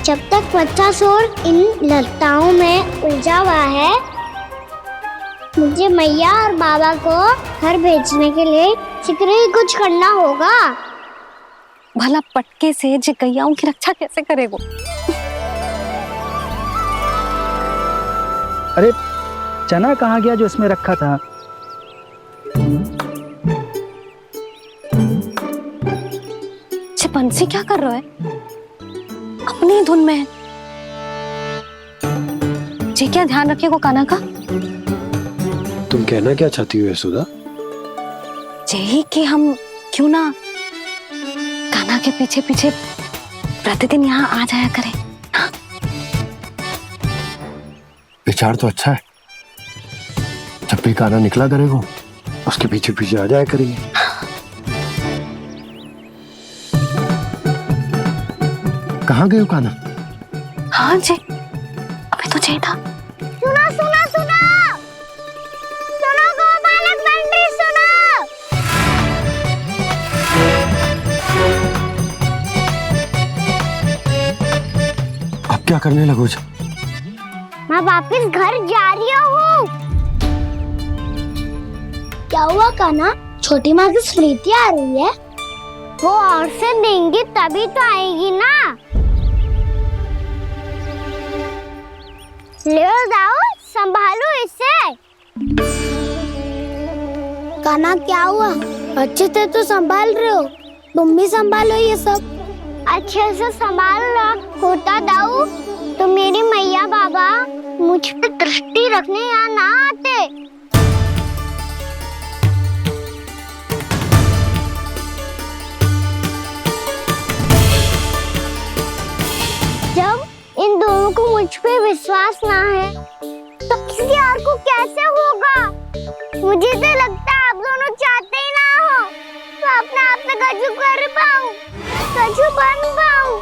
जब तक बच्चासुर इन लताओं में उलझा हुआ है, मुझे मैया और बाबा को घर भेजने के लिए शीघ्र ही कुछ करना होगा। भला पटके से गैयाओं की रक्षा कैसे करेगो? अरे चना कहाँ गया जो इसमें रखा था? बंसी क्या कर रहा है? अपनी धुन में है। जी क्या ध्यान रखिएगा कान्हा का। तुम कहना क्या चाहती हो यशोदा? यही कि हम क्यों ना कान्हा के पीछे पीछे प्रतिदिन यहाँ आ जाया करें। हाँ? विचार तो अच्छा है। जब भी कान्हा निकला करेगा उसके पीछे पीछे आ जाया करेंगे। कहाँ गए हो कान्हा? हाँ जी, अभी तो चाहिए था। सुनो सुनो सुनो सुनो गोपालक बंटी सुनो। अब क्या करने लगो? मैं वापस घर जा रही हूँ। क्या हुआ कान्हा? छोटी माँ की स्मृति आ रही है। वो और से देंगी तभी तो आएगी ना। ले जाओ, संभालो इसे। कान्हा क्या हुआ? अच्छे से तो संभाल रहे हो, तुम भी संभालो ये सब। अच्छे से संभाल रहा होता दाऊ तो मेरी मैया बाबा मुझ पे दृष्टि रखने यहाँ ना आते। जब इन दोनों को मुझ पे विश्वास ना है तो किसी और को कैसे होगा? मुझे तो लगता है आप दोनों चाहते ही ना हो तो अपने आप में गजू कर पाऊं, गजू बन पाऊं।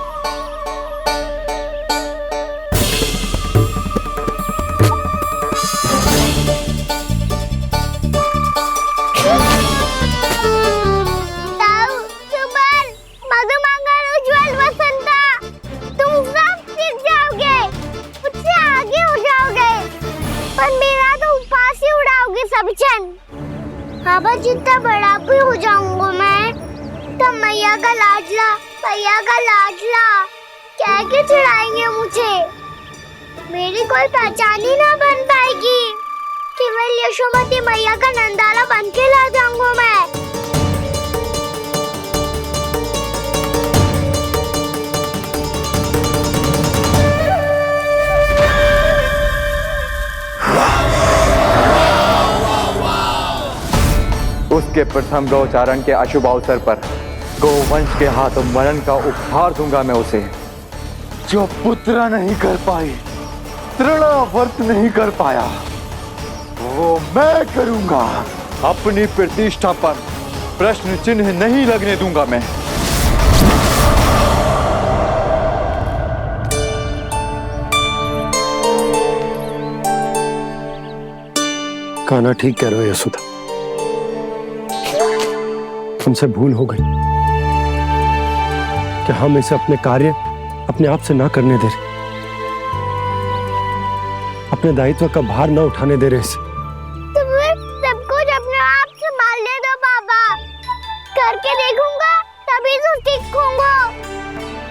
बाबा जितना बड़ा भी हो जाऊंगा मैं तो मैया का लाडला, भैया का लाडला क्या के चिढ़ाएंगे मुझे। मेरी कोई पहचान ही ना बन पाएगी। केवल यशोमती मैया का नंदाला बन के ला जाऊंगा मैं। उसके प्रथम गौचारण के अशुभ अवसर पर गोवंश के हाथों मरण का उपहार दूंगा मैं उसे। जो पुत्र नहीं कर पाई, तृणावर्त नहीं कर पाया, वो मैं करूंगा। अपनी प्रतिष्ठा पर प्रश्न चिन्ह नहीं लगने दूंगा मैं। कान्हा ठीक कह रहे हो यशोदा, हमसे भूल हो गई कि हम इसे अपने कार्य अपने आप से ना करने दे रहे, अपने दायित्व का भार ना उठाने दे रहे इसे। तो फिर सब कुछ अपने आप से संभालने दो बाबा। करके देखूंगा तभी तो सीखूंगा।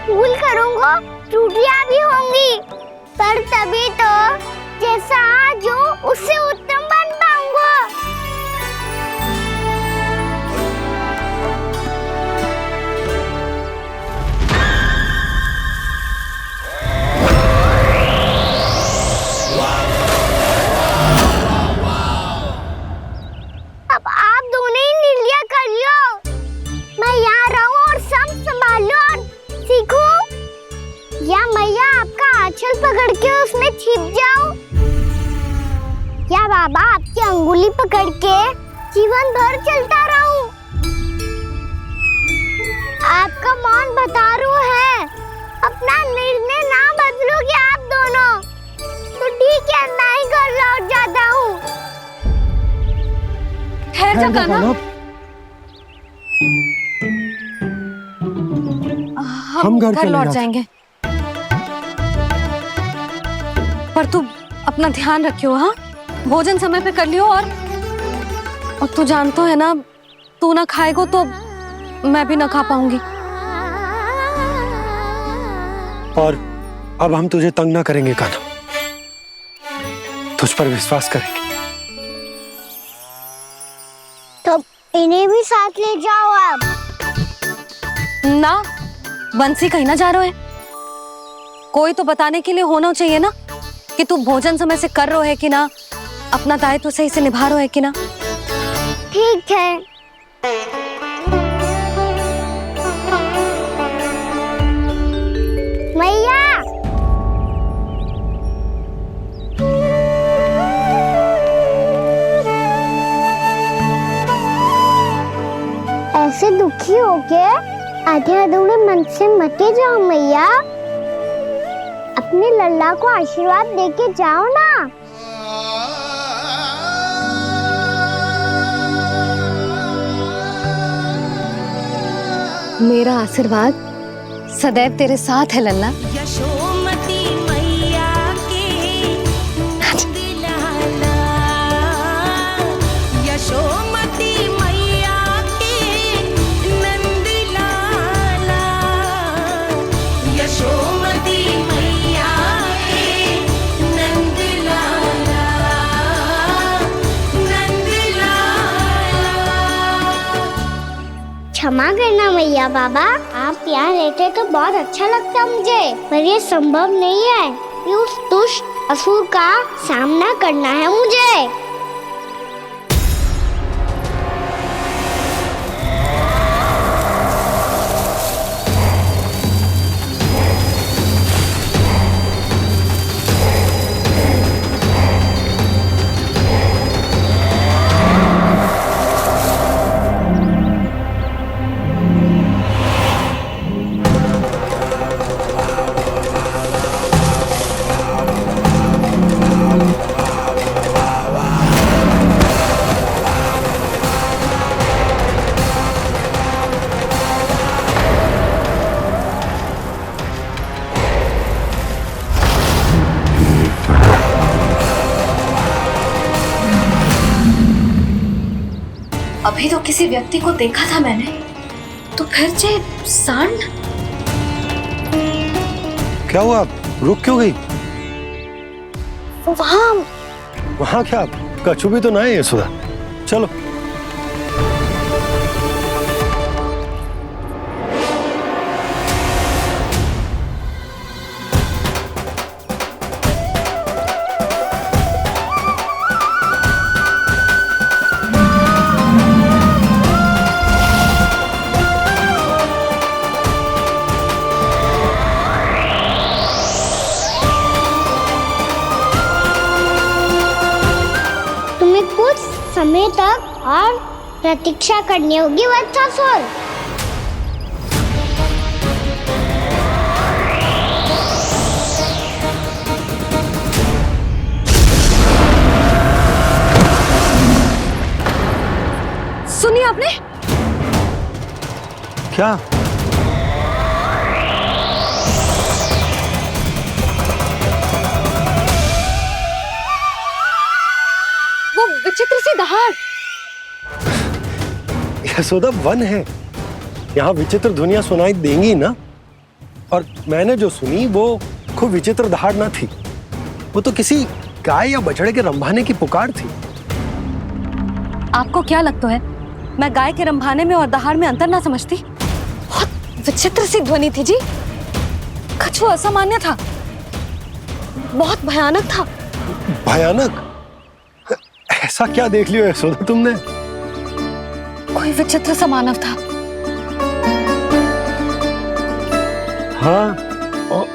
भूल करूंगा, त्रुटियां भी होंगी, पर तभी तो जैसा आज हूं उससे उत्तम बन पाऊंगा। अब आप दोनों ही निर्णय कर लो। मैं यहाँ रहूं और सब संभालूं और सीखूं, या मैया आपका आंचल पकड़ के उसमें छिप जाऊं, या बाबा आपकी अंगुली पकड़ के जीवन भर चलता रहूं। आपका मौन बता रहा है, अपना निर्णय ना बदलोगे आप दोनों तो ठीक है, मैं ही घर लौट जाता हूँ। ठहर जा कान्हा, हम घर लौट जाएंगे। पर तू अपना ध्यान रखियो, हाँ? भोजन समय पे कर लियो। और तू जानतो है ना, तू ना खाएगो तो मैं भी ना खा पाऊंगी। और अब हम तुझे तंग ना करेंगे कान्हा, तुझ पर विश्वास करेंगे। तो इन्हें भी साथ ले जाओ अब। ना, बंसी कहीं ना जा रहे है। कोई तो बताने के लिए होना चाहिए ना कि तू भोजन समय से कर रहे है कि ना, अपना दायित्व सही से निभा रहे है कि ना। ठीक है। मैया, ऐसे दुखी हो के आधे अधूरे मन से मत जाओ मैया। अपने लल्ला को आशीर्वाद देके जाओ ना। मेरा आशीर्वाद सदैव तेरे साथ है लल्ला। यशोमती मैया के नंद लाला, यशोमती मैया के नंद लाला, यशोमती मैया के नंद लाला, नंद लाला। क्षमा करना मैया बाबा, आप यहाँ रहते तो बहुत अच्छा लगता मुझे, पर ये संभव नहीं है कि उस दुष्ट असुर का सामना करना है मुझे। अभी तो किसी व्यक्ति को देखा था मैंने, तो फिर से सांड। क्या हुआ, रुक क्यों गई? वहां क्या, कछु भी तो ना है यशोदा। चलो। समय तक और प्रतीक्षा करनी होगी वत्सासुर। सुनिए आपने क्या? वो विचित्र सी दहाड़। यशोदा, वन है, यहाँ विचित्र ध्वनियां सुनाई देंगी ना। और मैंने जो सुनी वो खूब विचित्र दहाड़ ना थी, वो तो किसी गाय या बछड़े के रंभाने की पुकार थी। आपको क्या लगता है मैं गाय के रंभाने में और दहाड़ में अंतर ना समझती? बहुत विचित्र सी ध्वनि थी जी, कुछ वो असामान्य था, बहुत भयानक था। भयानक? ऐसा क्या देख लियो यशोदा तुमने? कोई विचित्र सा मानव था। हाँ,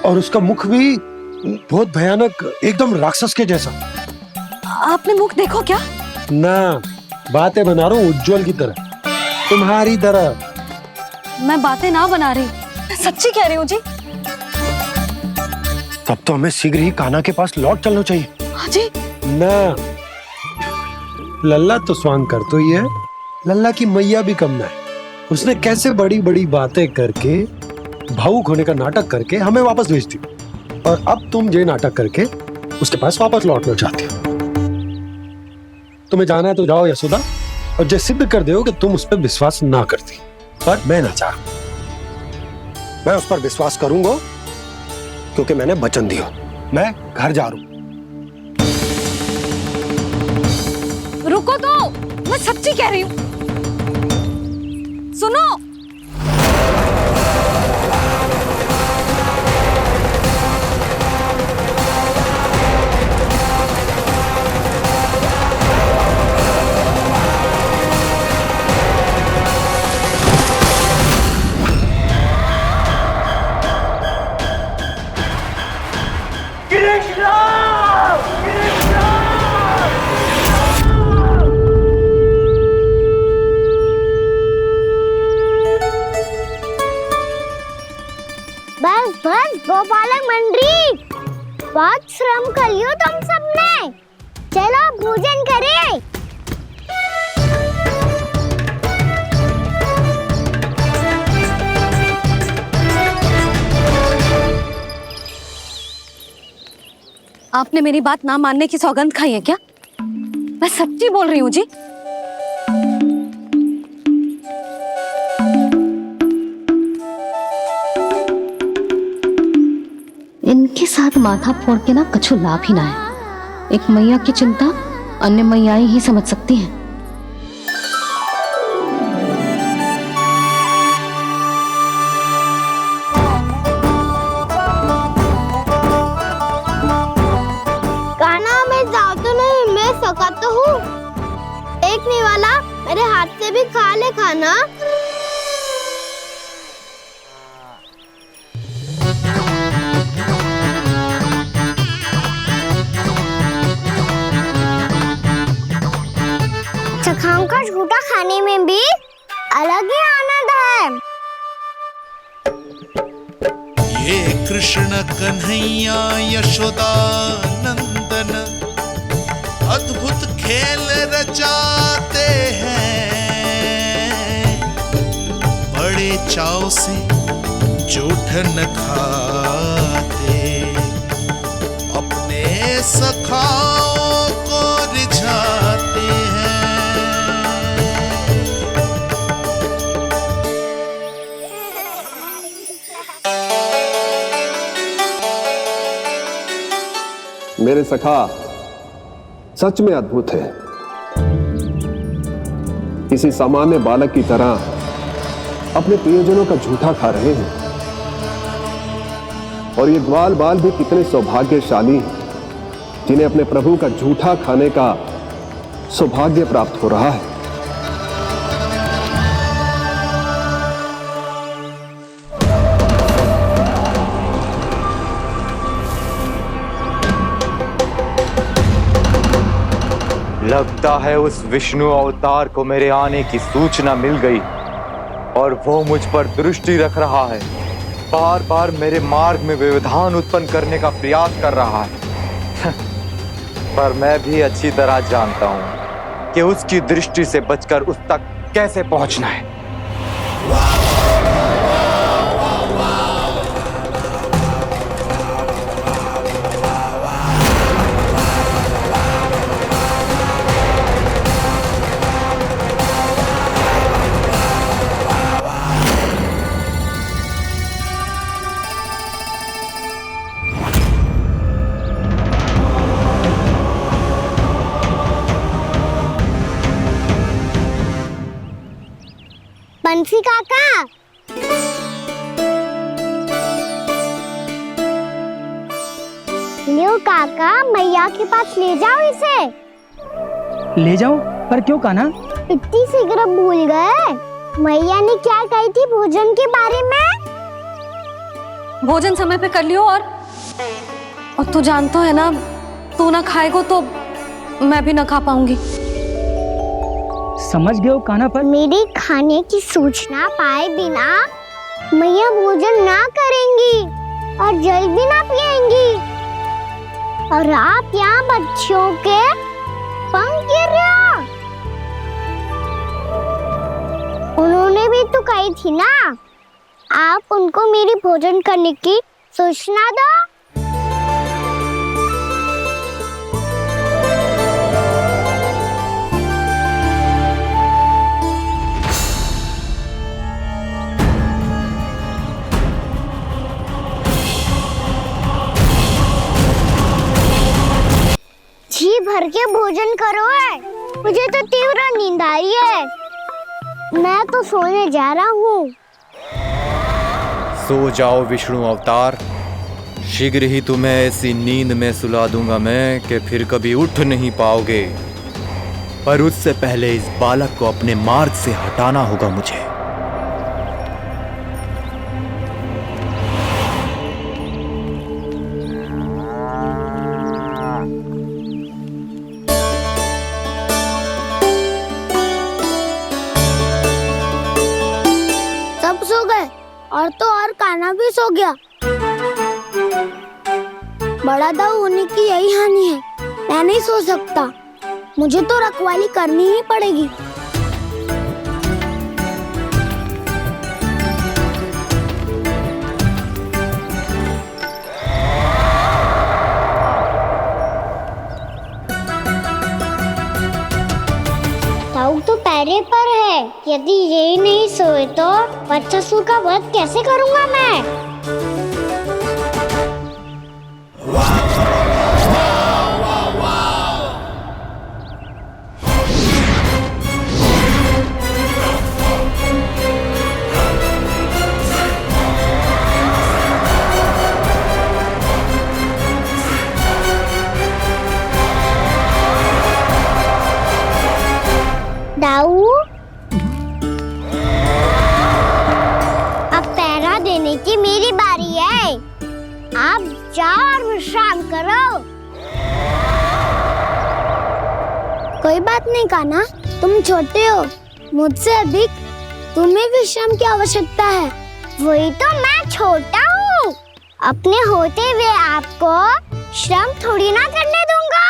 और उसका मुख भी बहुत भयानक, एकदम राक्षस के जैसा। आपने मुख देखो क्या? ना, बातें बना रहा हूँ उज्जवल की तरह, तुम्हारी तरह। मैं बातें ना बना रही, मैं सच्ची कह रही हूँ जी। तब तो हमें शीघ्र ही कान्हा के पास लौट चलना चाहिए। हाँ जी। ना, लल्ला तो स्वांग कर तो ही है, लल्ला की मैया भी कम ना है। उसने कैसे बड़ी बड़ी बातें करके, भावुक होने का नाटक करके हमें वापस भेज दी, और अब तुम ये नाटक करके उसके पास वापस लौटना चाहती हो। तुम्हें जाना है तो जाओ यशोदा, और जो सिद्ध कर दो कि तुम उस पर विश्वास ना करती। पर मैं ना चाहूं, मैं उस पर विश्वास करूंगा क्योंकि मैंने वचन दिया। मैं घर जा रहा हूं। रुको तो, मैं सच्ची कह रही हूँ। सुनो, बस बस गोपालक मंडली, बहुत श्रम कर लियो तुम सबने। चलो भोजन करें। आपने मेरी बात ना मानने की सौगंध खाई है क्या? मैं सच्ची बोल रही हूँ जी। इनके साथ माथा फोड़ के ना कछु लाभ ही ना है। एक मैया की चिंता अन्य मैयाएं ही समझ सकती हैं। कान्हा मैं जाऊँ तो नहीं, मैं सका तो हूँ। एक नहीं वाला मेरे हाथ से भी खा ले खाना। चखाओं का झूठा खाने में भी अलग ही आनंद है। ये कृष्ण कन्हैया यशोदा नंदन अद्भुत खेल रचाते हैं, बड़े चाव से जूठ न खाते, अपने सखाओं को रिझाते हैं। मेरे सखा सच में अद्भुत है। किसी सामान्य बालक की तरह अपने प्रियजनों का झूठा खा रहे हैं। और ये ग्वाल बाल भी कितने सौभाग्यशाली हैं जिन्हें अपने प्रभु का झूठा खाने का सौभाग्य प्राप्त हो रहा है। लगता है उस विष्णु अवतार को मेरे आने की सूचना मिल गई और वो मुझ पर दृष्टि रख रहा है। बार बार मेरे मार्ग में व्यवधान उत्पन्न करने का प्रयास कर रहा है। पर मैं भी अच्छी तरह जानता हूं कि उसकी दृष्टि से बचकर उस तक कैसे पहुंचना है। बंसी काका, लियो काका, मैया के पास ले जाओ इसे। ले जाओ, पर क्यों कान्हा? इतनी शीघ्र भूल गए? मैया ने क्या कही थी भोजन के बारे में? भोजन समय पे कर लियो। और तू जानता है ना, तू ना खाएगा तो मैं भी ना खा पाऊंगी। समझ गए हो कान्हा, पर मेरे खाने की सूचना पाए बिना मैया भोजन ना करेंगी और जल भी ना पिएंगी। और आप यहाँ बच्चों के पंख गिर रहे हो। उन्होंने भी तो कही थी ना, आप उनको मेरी भोजन करने की सूचना दो। भर के भोजन करो है। मुझे तो तीव्र नींद आ रही है। मैं तो सोने जा रहा हूँ। सो जाओ विष्णु अवतार, शीघ्र ही तुम्हें ऐसी नींद में सुला दूंगा मैं कि फिर कभी उठ नहीं पाओगे। पर उससे पहले इस बालक को अपने मार्ग से हटाना होगा मुझे। सब सो गए और तो और कान्हा भी सो गया। बड़ा दाऊ होने की यही हानि है। मैं नहीं सो सकता। मुझे तो रखवाली करनी ही पड़ेगी। दाऊ तो पैरे पर है। यदि ये नहीं सोए तो वत्सासुर का वध कैसे करूंगा मैं? दाऊ, अब पहरा देने की मेरी बारी है। आप जाओ और विश्राम करो। कोई बात नहीं कान्हा, तुम छोटे हो। मुझसे अधिक तुम्हें विश्राम की आवश्यकता है। वही तो मैं छोटा हूँ। अपने होते हुए आपको श्रम थोड़ी ना करने दूंगा।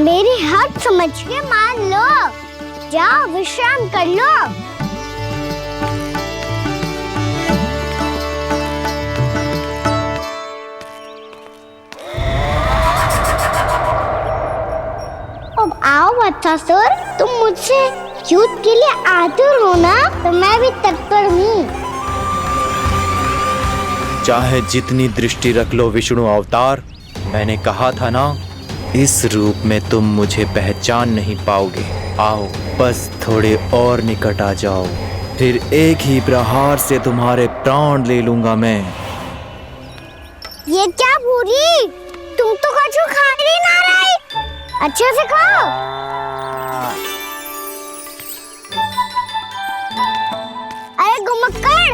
मेरी हद समझ के मान लो। जाओ विश्राम कर लो। अब आओ वत्सासुर, तुम मुझसे युद्ध के लिए आतुर हो ना? तो मैं भी तत्पर हूँ। चाहे जितनी दृष्टि रख लो विष्णु अवतार, मैंने कहा था ना, इस रूप में तुम मुझे पहचान नहीं पाओगे। आओ बस थोड़े और निकट आ जाओ, फिर एक ही प्रहार से तुम्हारे प्राण ले लूंगा मैं। ये क्या भूरी? तुम तो कछु खा ही ना रही। अच्छे से खाओ। अरे घुमक्कड़,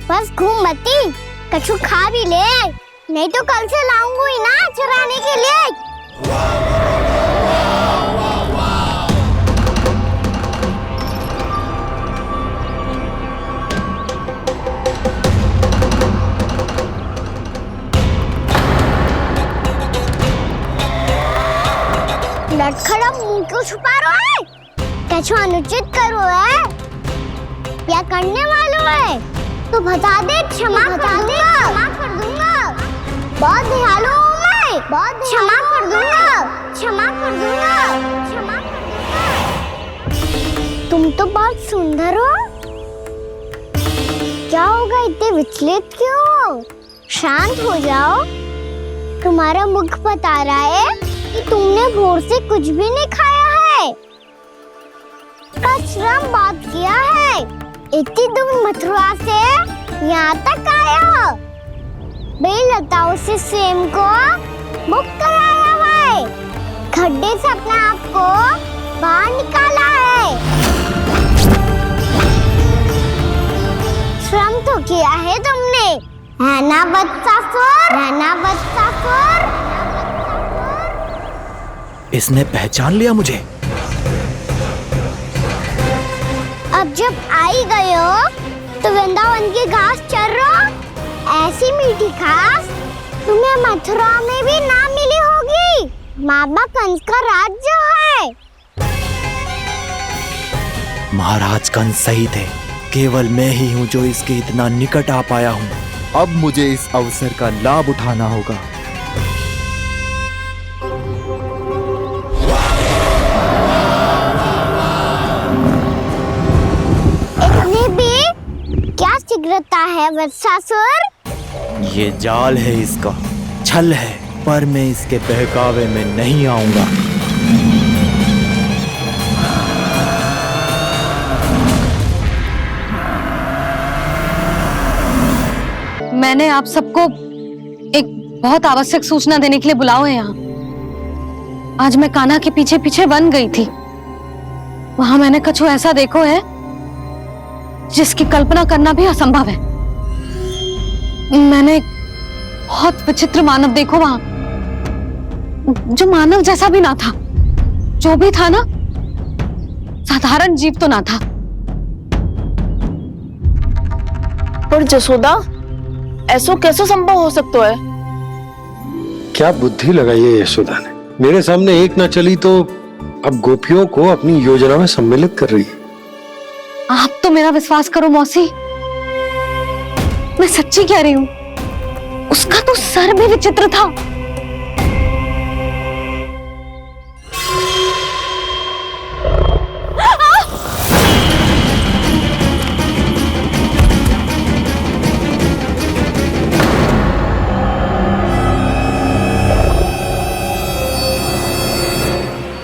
बस घूम मती, कछु खा भी ले, नहीं तो कल से लाऊंगी ही ना चराने के लिए। लटखड़ा मुंह क्यों छुपा रहा है? कछु अनुचित करो है या करने वालों है तो बता दे, क्षमा कर दूंगा। बहुत दयालु हूँ मैं, बहुत क्षमा कर दूंगा। तुम तो बहुत सुंदर हो। क्या होगा, इतने विचलित क्यों हो? शांत हो जाओ। तुम्हारा मुख बता रहा है कि तुमने भोर से कुछ भी नहीं खाया है। श्रम बात किया है। इतनी दूर मथुरा से यहाँ तक आया हो। बेलताओं से स्वयं को मुक्त कराया हुआ है। खड्डे से अपने आप को बाहर निकाला है। श्रम तो किया है तुमने, है ना वत्सासुर? इसने पहचान लिया मुझे। अब जब आई गए हो तो वृंदावन की घास चर रहो। ऐसी मीठी घास तुम्हें मथुरा में भी ना मिली होगी। मामा कंस का राज्य है। महाराज कंस सही थे, केवल मैं ही हूँ जो इसके इतना निकट आ पाया हूँ। अब मुझे इस अवसर का लाभ उठाना होगा। इतने भी क्या शीघ्रता है वत्सासुर? ये जाल है इसका, छल है, पर मैं इसके बहकावे में नहीं आऊंगा। मैंने आप सबको एक बहुत आवश्यक सूचना देने के लिए बुलाओ है यहाँ। आज मैं कान्हा के पीछे पीछे वन गई थी। वहां मैंने कछु ऐसा देखो है जिसकी कल्पना करना भी असंभव है। मैंने एक बहुत विचित्र मानव देखो वहां, जो मानव जैसा भी ना था। जो भी था ना, साधारण जीव तो ना था। पर जसोदा, ऐसो कैसे संभव हो सकता है? क्या बुद्धि लगाई है यशोदा ने। मेरे सामने एक ना चली तो अब गोपियों को अपनी योजना में सम्मिलित कर रही है। आप तो मेरा विश्वास करो मौसी, मैं सच्ची कह रही हूं। उसका तो सर भी विचित्र था।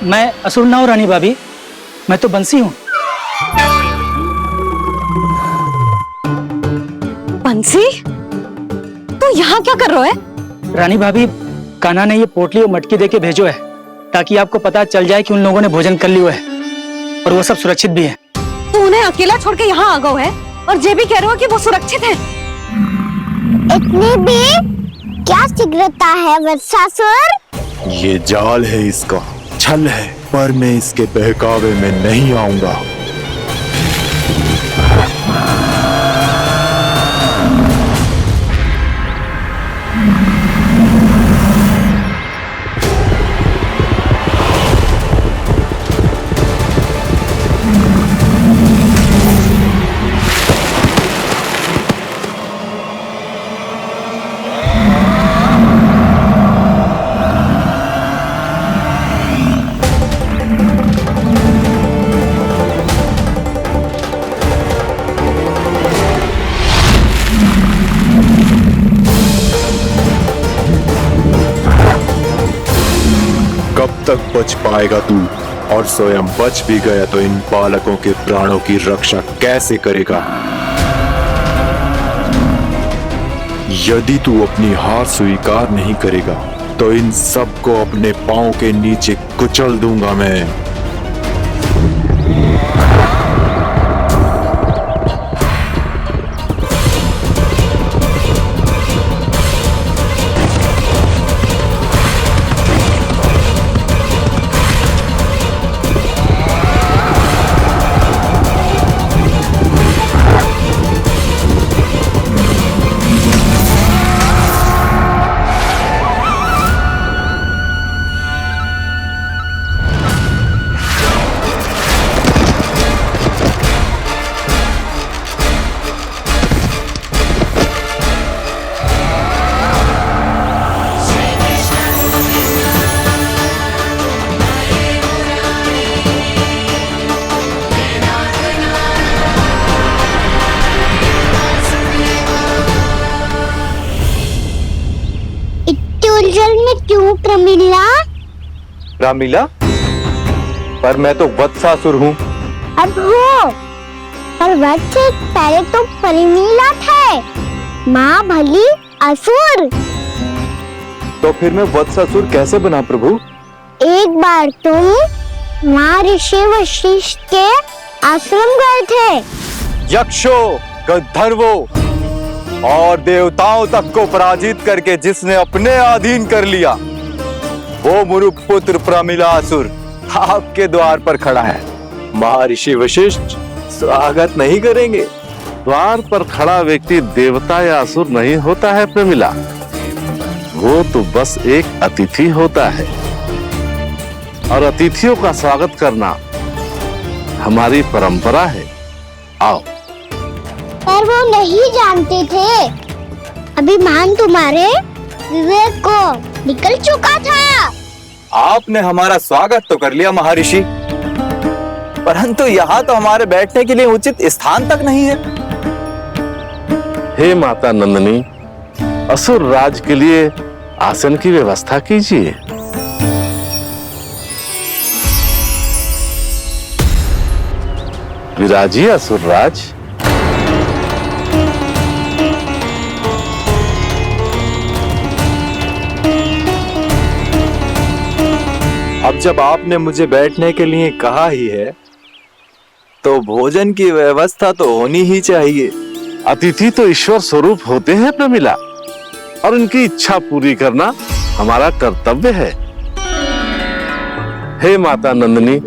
मैं असुर ना हूं रानी भाभी, मैं तो बंसी हूँ। बंसी, तू यहाँ क्या कर रहा है? रानी भाभी, कान्हा ने ये पोटली और मटकी देके भेजो है ताकि आपको पता चल जाए कि उन लोगों ने भोजन कर लिया है और वो सब सुरक्षित भी है। तू उन्हें अकेला छोड़ के यहाँ आ गया है और ये भी कह रहा हो कि वो सुरक्षित है। इतनी भी क्या शीघ्रता है वत्सासुर? ये जाल है, इसका छल है, पर मैं इसके बहकावे में नहीं आऊंगा। कब तक बच पाएगा तू? और स्वयं बच भी गया तो इन बालकों के प्राणों की रक्षा कैसे करेगा? यदि तू अपनी हार स्वीकार नहीं करेगा तो इन सबको अपने पांव के नीचे कुचल दूंगा मैं। उलझन में क्यों प्रमिला? रामीला, पर मैं तो वत्सासुर हूँ। अब हो, पर वत्स से पहले तो परिमीला थे, माँ भली असुर। तो फिर मैं वत्सासुर कैसे बना प्रभु? एक बार तुम माँ ऋषि वशिष्ठ के आश्रम गए थे। यक्षो, गंधर्वों और देवताओं तक को पराजित करके जिसने अपने अधीन कर लिया, वो मुरुक पुत्र प्रमिलासुर आपके द्वार पर खड़ा है। महर्षि वशिष्ठ स्वागत नहीं करेंगे। द्वार पर खड़ा व्यक्ति देवता या असुर नहीं होता है प्रमिला, वो तो बस एक अतिथि होता है और अतिथियों का स्वागत करना हमारी परंपरा है। आओ। पर वो नहीं जानते थे, अभिमान तुम्हारे विवेक को निकल चुका था। आपने हमारा स्वागत तो कर लिया महर्षि, परंतु यहाँ तो हमारे बैठने के लिए उचित स्थान तक नहीं है। हे माता नंदिनी, असुर राज के लिए आसन की व्यवस्था कीजिए। विराजिए असुर राज। अब जब आपने मुझे बैठने के लिए कहा ही है तो भोजन की व्यवस्था तो होनी ही चाहिए। अतिथि तो ईश्वर स्वरूप होते हैं प्रमिला, और उनकी इच्छा पूरी करना हमारा कर्तव्य है। हे माता नंदिनी,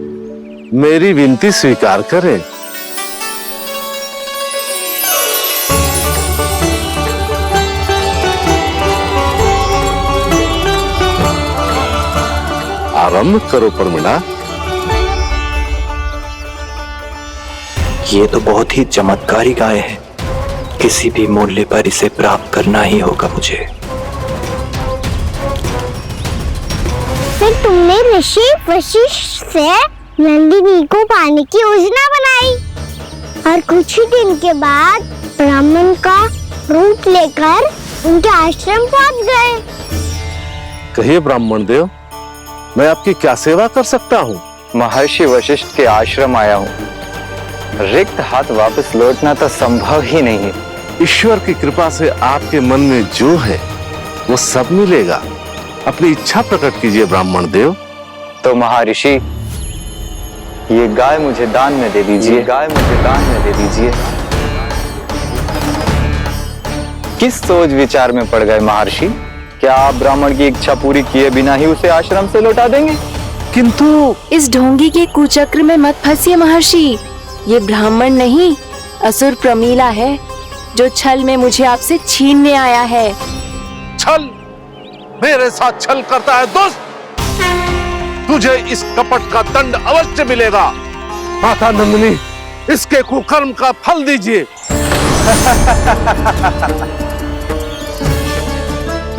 मेरी विनती स्वीकार करें। आरंभ करो प्रमिला। ये तो बहुत ही चमत्कारी गाय है, किसी भी मूल्य पर इसे प्राप्त करना ही होगा मुझे। फिर तुमने ऋषि वशिष्ठ से नंदिनी को पाने की योजना बनाई और कुछ ही दिन के बाद ब्राह्मण का रूप लेकर उनके आश्रम पहुंच गए। कहिए ब्राह्मण देव, मैं आपकी क्या सेवा कर सकता हूँ? महर्षि वशिष्ठ के आश्रम आया हूँ। रिक्त हाथ वापस लौटना तो संभव ही नहीं है। ईश्वर की कृपा से आपके मन में जो है वो सब मिलेगा। अपनी इच्छा प्रकट कीजिए ब्राह्मण देव। तो महर्षि, ये गाय मुझे दान में दे दीजिए। गाय मुझे दान में दे दीजिए। किस सोच विचार में पड़ गए महर्षि? क्या आप ब्राह्मण की इच्छा पूरी किए बिना ही उसे आश्रम से लौटा देंगे? किंतु इस ढोंगी के कुचक्र में मत फंसिए महर्षि। ये ब्राह्मण नहीं, असुर प्रमीला है जो छल में मुझे आपसे छीनने आया है। छल? मेरे साथ छल करता है दुष्ट? तुझे इस कपट का दंड अवश्य मिलेगा। माता नंदिनी, इसके कुकर्म का फल दीजिए।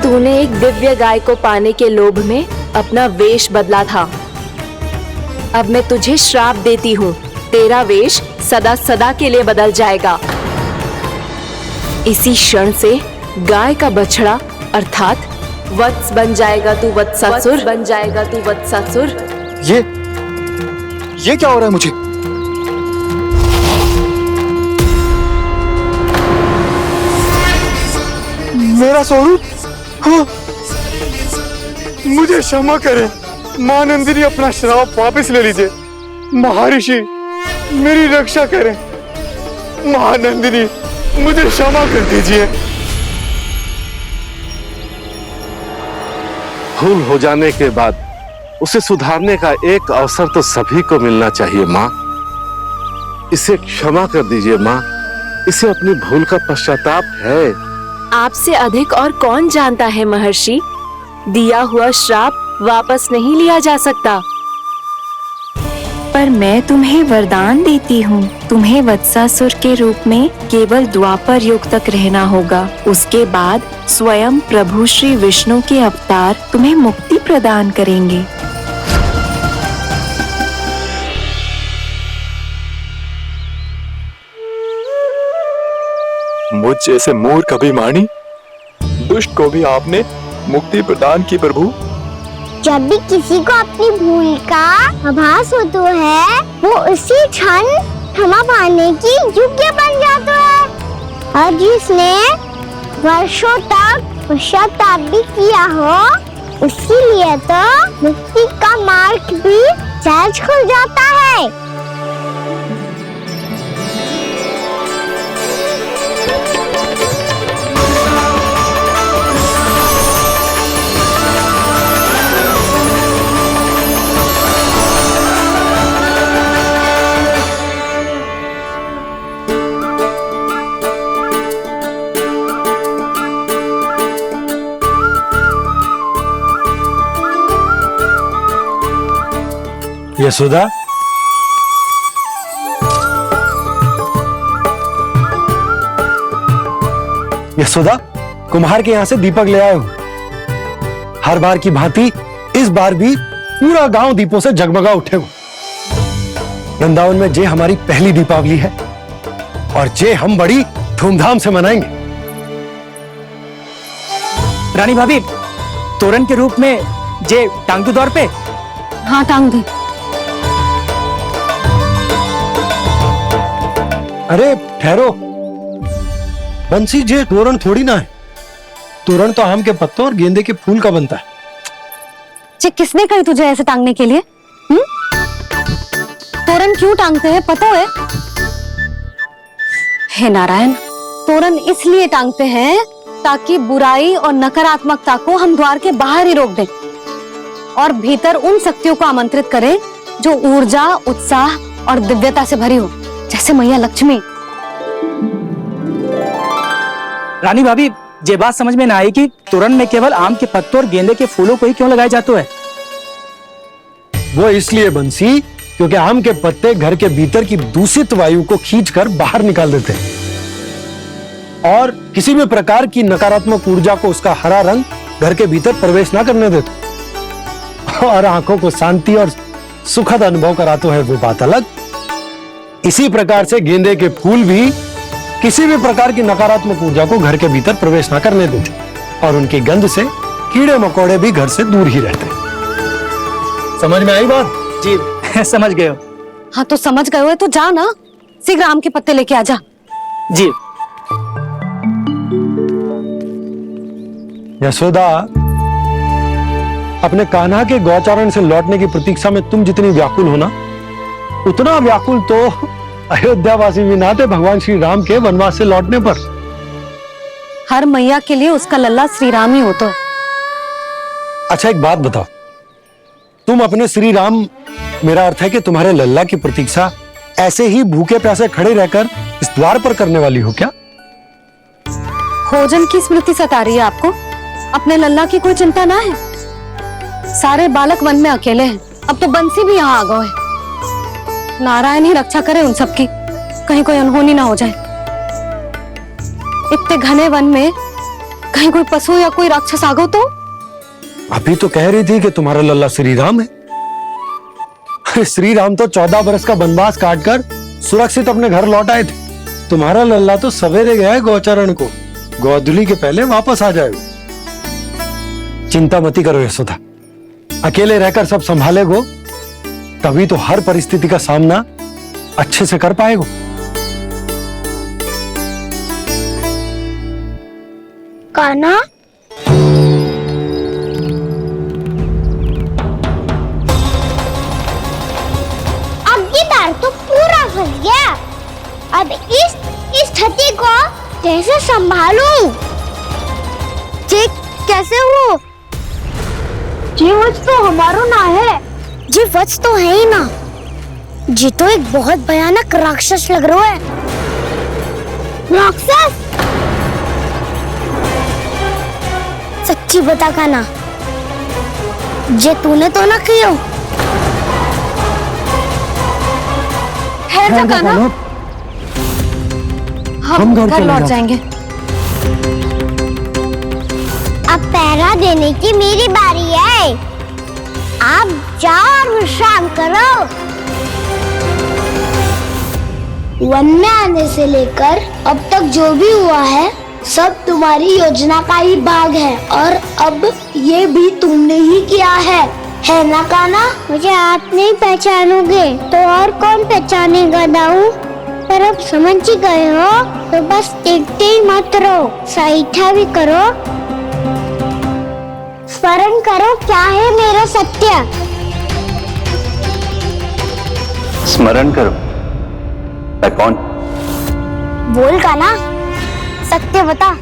तूने एक दिव्य गाय को पाने के लोभ में अपना वेश बदला था। अब मैं तुझे श्राप देती हूँ, तेरा वेश सदा सदा के लिए बदल जाएगा। इसी क्षण से गाय का बछड़ा अर्थात वत्स बन जाएगा तू वत्सासुर। बन जाएगा तू वत्सासुर। ये क्या हो रहा है मुझे? मेरा स्वरूप? हाँ। मुझे क्षमा करें मां नंदिनी, अपना श्राप वापस ले लीजिए। महर्षि, मेरी रक्षा करें। मां नंदिनी, मुझे क्षमा कर दीजिए। भूल हो जाने के बाद उसे सुधारने का एक अवसर तो सभी को मिलना चाहिए माँ। इसे क्षमा कर दीजिए माँ, इसे अपनी भूल का पश्चाताप है। आपसे अधिक और कौन जानता है महर्षि, दिया हुआ श्राप वापस नहीं लिया जा सकता। पर मैं तुम्हें वरदान देती हूँ, तुम्हें वत्सासुर के रूप में केवल द्वापर युग तक रहना होगा। उसके बाद स्वयं प्रभु श्री विष्णु के अवतार तुम्हें मुक्ति प्रदान करेंगे। मुझ जैसे मूर्ख अभिमानी दुष्ट को भी आपने मुक्ति प्रदान की प्रभु। जब भी किसी को अपनी भूल का आभास होता है, वो उसी क्षण क्षमा पाने की योग्य बन जाता है। और जिसने वर्षों तक पश्चाताप भी किया हो, उसके लिए तो मुक्ति का मार्ग भी सहज खुल जाता है। यशोदा, यशोदा, कुम्हार के यहाँ से दीपक ले आया हूं। हर बार की भांति इस बार भी पूरा गांव दीपों से जगमगा उठे हो। वृंदावन में जे हमारी पहली दीपावली है और जे हम बड़ी धूमधाम से मनाएंगे। रानी भाभी, तोरण के रूप में जे टांग दो दौर पे। हाँ, टांग दे। अरे ठहरो बंसी, जे तोरण थोड़ी ना है। तोरण तो आम के पत्तों और गेंदे के फूल का बनता है। जे किसने कही तुझे ऐसे टांगने के लिए? तोरण क्यों टांगते हैं पता है? हे नारायण, तोरण इसलिए टांगते हैं ताकि बुराई और नकारात्मकता को हम द्वार के बाहर ही रोक दें और भीतर उन शक्तियों को आमंत्रित करें जो ऊर्जा, उत्साह और दिव्यता से भरी हो, जैसे मैया लक्ष्मी। रानी भाभी, ये बात समझ में ना आई कि तोरण में केवल आम के पत्तों और गेंदे के फूलों को ही क्यों लगाए जाते हैं? वो इसलिए बंसी, क्योंकि आम के पत्ते घर के भीतर की दूषित वायु को खींचकर बाहर निकाल देते हैं और किसी भी प्रकार की नकारात्मक ऊर्जा को उसका हरा रंग घर के भीतर प्रवेश ना करने देते और आंखों को शांति और सुखद अनुभव कराते हैं, वो बात अलग। इसी प्रकार से गेंदे के फूल भी किसी भी प्रकार की नकारात्मक ऊर्जा को घर के भीतर प्रवेश ना करने देते और उनकी गंध से कीड़े मकोड़े भी घर से दूर ही रहते। समझ में आई बात? जी समझ गए हो। हाँ तो समझ गए हो तो जा ना, शीघ्र आम के पत्ते लेके आ जा। जी। यशोदा, अपने कान्हा के गौचारण से लौटने की प्रतीक्षा में तुम जितनी व्याकुल हो ना, उतना व्याकुल तो अयोध्यावासी भी ना थे भगवान श्री राम के वनवास से लौटने पर। हर मैया के लिए उसका लल्ला श्री राम ही होता है। अच्छा एक बात बताओ, तुम अपने श्री राम, मेरा अर्थ है कि तुम्हारे लल्ला की प्रतीक्षा ऐसे ही भूखे प्यासे खड़े रहकर इस द्वार पर करने वाली हो क्या? भोजन की स्मृति सता रही है आपको? अपने लल्ला की कोई चिंता ना है। सारे बालक वन में अकेले हैं, अब तो बंसी भी यहाँ आ गए हैं। नारायण ही रक्षा करे उन सबकी, कहीं कोई अनहोनी ना हो जाए। इतने घने वन में कहीं कोई पशु या कोई राक्षस आ गो तो? अभी तो कह रही थी कि तुम्हारा लल्ला श्री राम है। श्री राम तो 14 बरस का वनवास काटकर सुरक्षित अपने घर लौट आए थे। तुम्हारा लल्ला तो सवेरे गया है गौचरण को, गोधूली के पहले वापस आ जाएगा। चिंता मती करो यशोदा, अकेले रहकर सब संभालेगो तभी तो हर परिस्थिति का सामना अच्छे से कर पाएगो। कान्हा, अब ये तार तो पूरा फंस गया। अब इस स्थिति को कैसे संभालूं? जी कैसे हो? जी वच तो हमारो ना है। जी वच तो है ही ना। जी तो एक बहुत भयानक राक्षस लग रहा है। राक्षस? सच्ची बता कान्हा, जे तूने तो ना कियो? है जा कान्हा, हम घर लौट जाएंगे। अब पहरा देने की मेरी बारी है। आप जाओ और विश्राम करो। वन में आने से लेकर अब तक जो भी हुआ है सब तुम्हारी योजना का ही भाग है और अब ये भी तुमने ही किया है ना कान्हा? मुझे आप नहीं पहचानोगे तो और कौन पहचानेगा दाऊ? पर अब समझ ही गए हो तो बस देखते ही मत रहो, सहीठा भी करो। स्मरण करो क्या है मेरा सत्य। स्मरण करो? मैं कौन? बोल कान्हा, सत्य बता।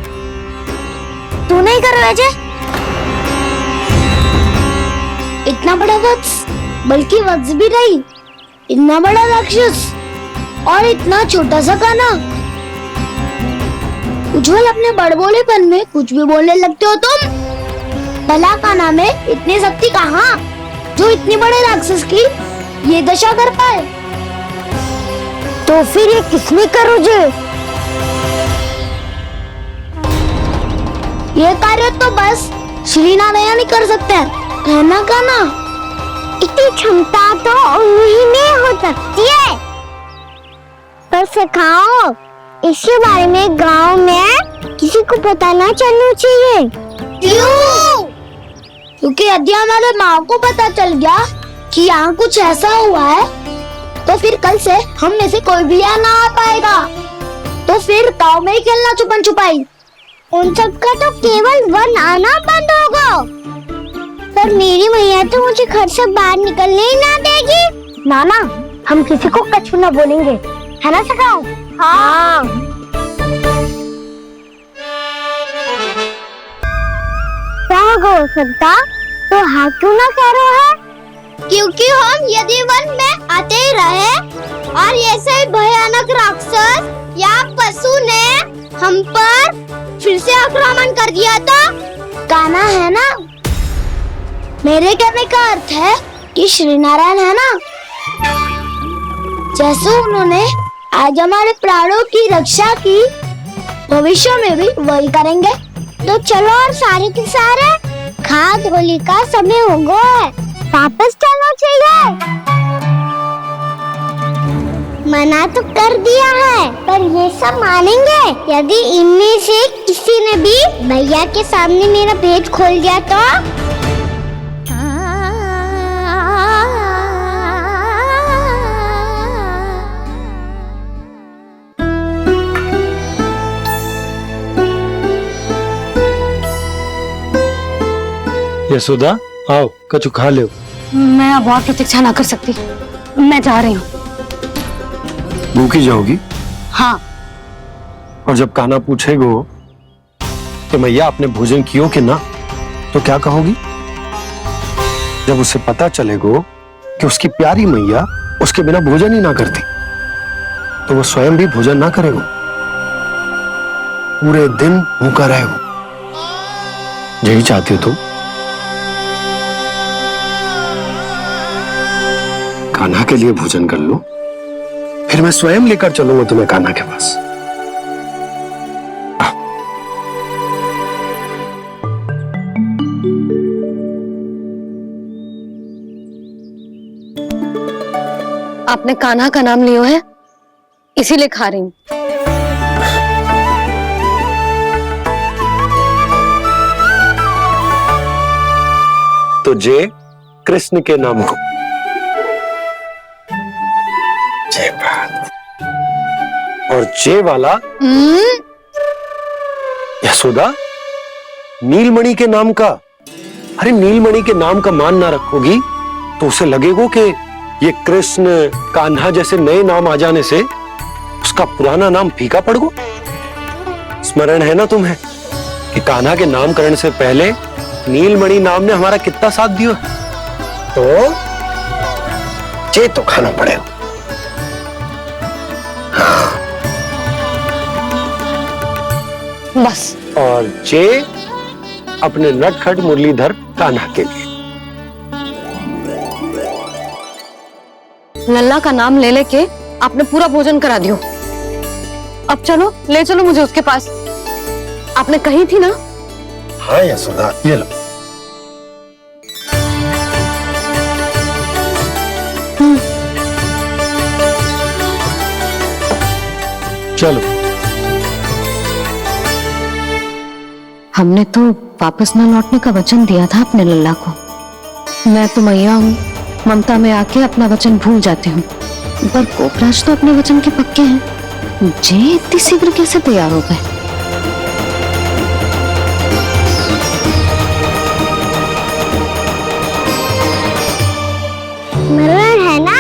तू नहीं कर वैसे? इतना बड़ा वत्स, बल्कि वत्स भी नहीं, इतना बड़ा राक्षस और इतना छोटा सा कान्हा। उज्जवल अपने बड़बोलेपन में कुछ भी बोलने लगते हो तुम। भला कान्हा में इतनी शक्ति कहाँ जो इतनी बड़े राक्षस की ये दशा कर पाए? तो फिर ये किसने करो जे? ये कार्य तो बस श्री नारायण ही कर सकते हैं, है ना कान्हा? इतनी क्षमता तो उन्हीं में हो सकती है, पर सिखाओ। इसके बारे में गांव में किसी को पता ना चलना चाहिए। क्यों? क्योंकि यदि हमारे माँ को पता चल गया कि यहाँ कुछ ऐसा हुआ है तो फिर कल से हम में से कोई भी यहाँ ना आ पाएगा। तो फिर गाँव में ही खेलना छुपन छुपाई। उन सब का तो केवल वन आना बंद होगा। पर मेरी मैया तो मुझे घर से बाहर निकलने ही ना देगी। नाना, हम किसी को कछु ना बोलेंगे, है ना सखाओ? हाँ। क्या हो सकता तो हाँ क्यों ना कह रहे हैं? क्योंकि हम यदि वन में आते ही रहे और ऐसे भयानक राक्षस या पशु ने हम पर फिर से आक्रमण कर दिया तो कान्हा है ना, मेरे कहने का अर्थ है कि श्री नारायण है ना, जैसे उन्होंने आज हमारे प्राणों की रक्षा की, भविष्य में भी वही करेंगे। तो चलो और सारे के सारे खाद होली का समय हो गया है, वापस चलना चाहिए। मना तो कर दिया है, पर ये सब मानेंगे यदि इनमें से किसी ने भी भैया के सामने मेरा पेट खोल दिया तो? यशोदा, आओ कछु खा लो। मैं अब और प्रतीक्षा ना कर सकती, मैं जा रही हूँ। भूखी जाओगी? हाँ। और जब कान्हा पूछेगो कि मैया आपने भोजन कियो कि ना, तो क्या कहोगी? जब उसे पता चलेगो कि उसकी प्यारी मैया उसके बिना भोजन ही ना करती, तो वो स्वयं भी भोजन ना करेगो, पूरे दिन भूखा रहेगो। यही चाहती हो तुम? कान्हा के लिए भोजन कर लो, फिर मैं स्वयं लेकर चलूंगा तुम्हें कान्हा के पास। आपने कान्हा का नाम लियो है, इसीलिए खा रही हूँ। तो जय कृष्ण के नाम को। जय बात। और जय वाला यशोदा, नीलमणि के नाम का। अरे नीलमणि के नाम का मान ना रखोगी तो उसे लगेगा कि ये कृष्ण कान्हा जैसे नए नाम आ जाने से उसका पुराना नाम फीका पड़ गो। स्मरण है ना तुम्हें कि कान्हा के नामकरण से पहले नीलमणि नाम ने हमारा कितना साथ दिया? तो चे तो खाना पड़ेगा। बस। और चे अपने नटखट मुरलीधर कान्हा के लिए। लल्ला का नाम ले लेके आपने पूरा भोजन करा दियो। अब चलो, ले चलो मुझे उसके पास। आपने कही थी ना? हाँ यशोदा, ये लो। चलो। हमने तो वापस न लौटने का वचन दिया था अपने लल्ला को। मैं तो मैया हूँ, ममता में आके अपना वचन भूल जाती हूँ, पर गोपराज तो अपने वचन के पक्के हैं। जे इतनी शीघ्र कैसे तैयार हो गए? मरण है ना,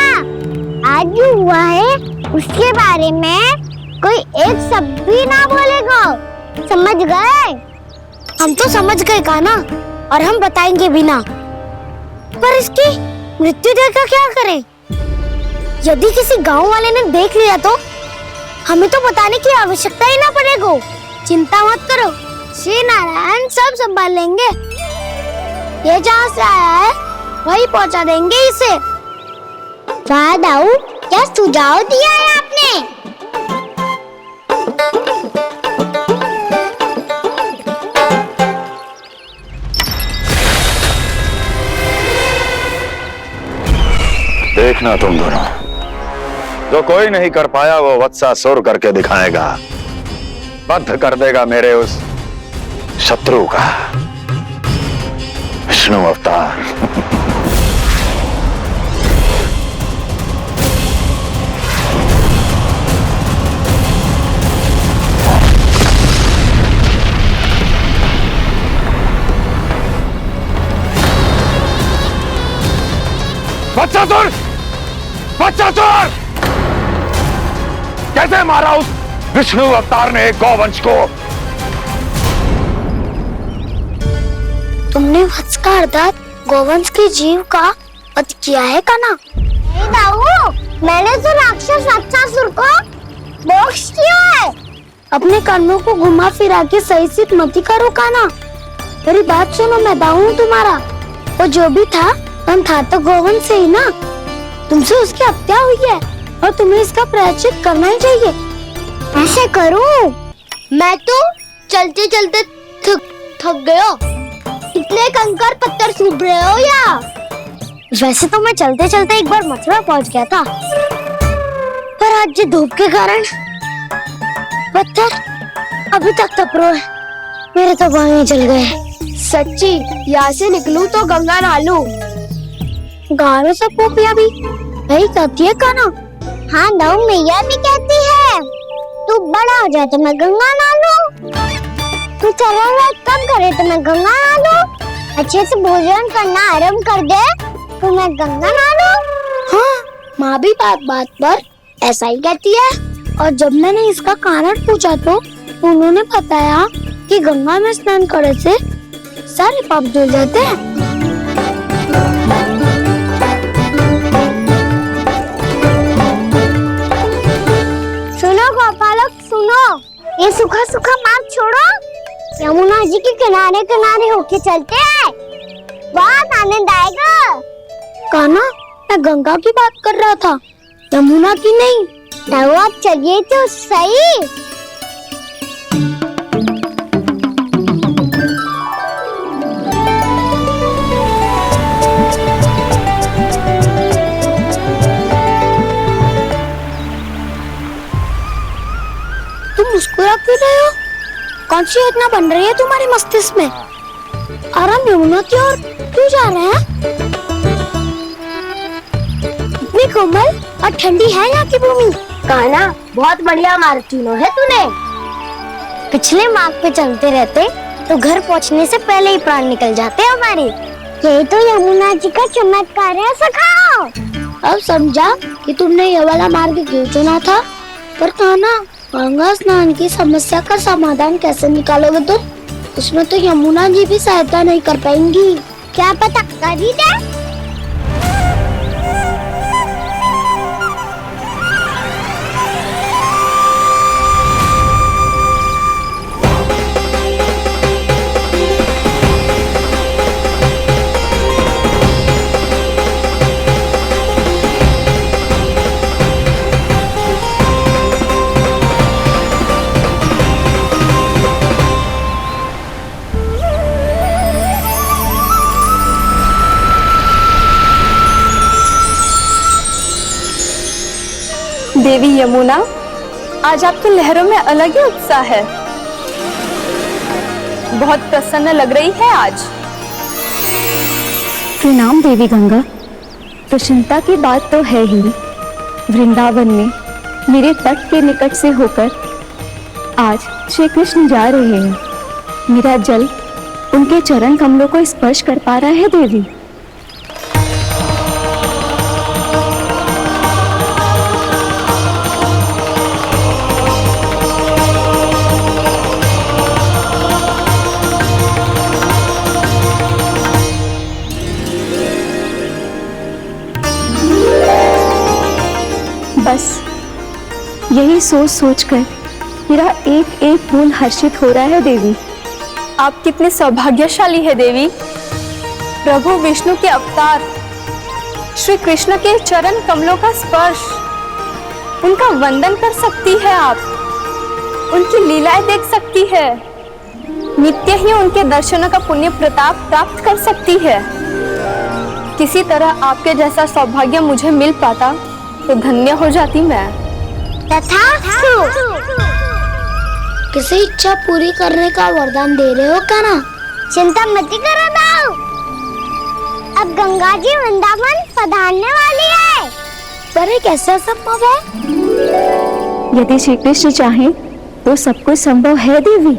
आज जो हुआ है उसके बारे में कोई एक शब्द भी ना बोलेगा, समझ गए? हम तो समझ गए कान्हा, और हम बताएंगे भी ना। पर इसकी मृत्यु देखकर क्या करें? यदि किसी गांव वाले ने देख लिया तो हमें तो बताने की आवश्यकता ही ना पड़ेगा। चिंता मत करो, श्री नारायण सब संभाल लेंगे। ये जहाँ से आया है वही पहुंचा देंगे इसे। दाऊ, क्या सुझाव दिया है आपने? देखना तुम दोनों, जो कोई नहीं कर पाया वो वत्सासुर करके दिखाएगा, बद्ध कर देगा मेरे उस शत्रु का विष्णु अवतार। वत्सासुर! वत्सासुर! कैसे मारा उस विष्णु अवतार ने गौवंश को? तुमने वत्स का अर्थात गोवंश के जीव का वध किया है काना? नहीं दाऊ, मैंने तो राक्षस वत्सासुर को मोक्ष किया है। अपने कर्मों को घुमा फिरा के सही सिद्ध मत करो काना। मेरी बात सुनो, मैं दाऊ हूँ तुम्हारा। वो जो भी था तो गोवंश से ही ना। तुमसे उसकी हत्या हुई है और तुम्हें इसका प्रायश्चित करना ही चाहिए। ऐसे करूं? मैं तो चलते चलते थक गया। इतने कंकर पत्थर सूख रहे हो या? वैसे तो मैं चलते चलते एक बार मथुरा पहुंच गया था, पर आज ये धूप के कारण पत्थर अभी तक तप रहे हैं। मेरे तो बाएं जल गए। सच्ची, यहाँ से निकलूं तो गंगा नहालूं। गाँव में सब पोपिया भी वही कहती है काना। हाँ दाऊ, मैया भी कहती है तू बड़ा हो जाए तो मैं गंगा नहालूं, तू चला कब करे तो मैं गंगा नहालूं, अच्छे से भोजन करना आरंभ कर दे तो मैं गंगा नहालूं। हाँ, माँ भी बात बात पर ऐसा ही कहती है। और जब मैंने इसका कारण पूछा तो उन्होंने बताया कि गंगा में स्नान करने से सारे पाप धुल जाते हैं। सुनो गोपालक, सुनो, ये सूखा सूखा मार्ग छोड़ो, यमुना जी के किनारे किनारे होके चलते हैं, बहुत आनंद आएगा। काना, मैं गंगा की बात कर रहा था, यमुना की नहीं। दाऊ आप चलिए तो सही। तुम मुस्कुरा क्यों रहे हो? कौन सी योजना बन रही है तुम्हारे मस्तिष्क में? आराम यमुना की ओर क्यों जा रहे हैं? इतनी कोमल और ठंडी है यहाँ की भूमि। काना, बहुत बढ़िया मार्ग चुना है तूने। पिछले मार्ग पे चलते रहते तो घर पहुँचने से पहले ही प्राण निकल जाते हमारे। यही तो यमुना जी का चमत्कार है सखाओ। अब समझा कि तुमने ये वाला मार्ग क्यों चुना था। पर काना, गंगा स्नान की समस्या का समाधान कैसे निकालोगे तुम? उसमें तो यमुना जी भी सहायता नहीं कर पाएंगी। क्या पता कर ही दे। देवी यमुना, आज आपकी लहरों में अलग ही उत्साह है। बहुत प्रसन्न लग रही है आज। प्रणाम देवी गंगा। प्रसन्नता की बात तो है ही। वृंदावन में मेरे तट के निकट से होकर आज श्री कृष्ण जा रहे हैं। मेरा जल उनके चरण कमलों को स्पर्श कर पा रहा है देवी। बस यही सोच सोचकर मेरा एक एक फूल हर्षित हो रहा है देवी। आप कितने सौभाग्यशाली है देवी। प्रभु विष्णु के अवतार श्री कृष्ण के चरण कमलों का स्पर्श, उनका वंदन कर सकती है आप, उनकी लीलाएं देख सकती है, नित्य ही उनके दर्शनों का पुण्य प्रताप प्राप्त कर सकती है। किसी तरह आपके जैसा सौभाग्य मुझे मिल पाता तो धन्य हो जाती मैं। किसी इच्छा पूरी करने का वरदान दे रहे हो काना? चिंता मत करो दाऊ, अब गंगा जी वृंदावन पधारने वाली है। पर ये कैसे संभव है? यदि श्री कृष्ण चाहे तो सब कुछ संभव है देवी।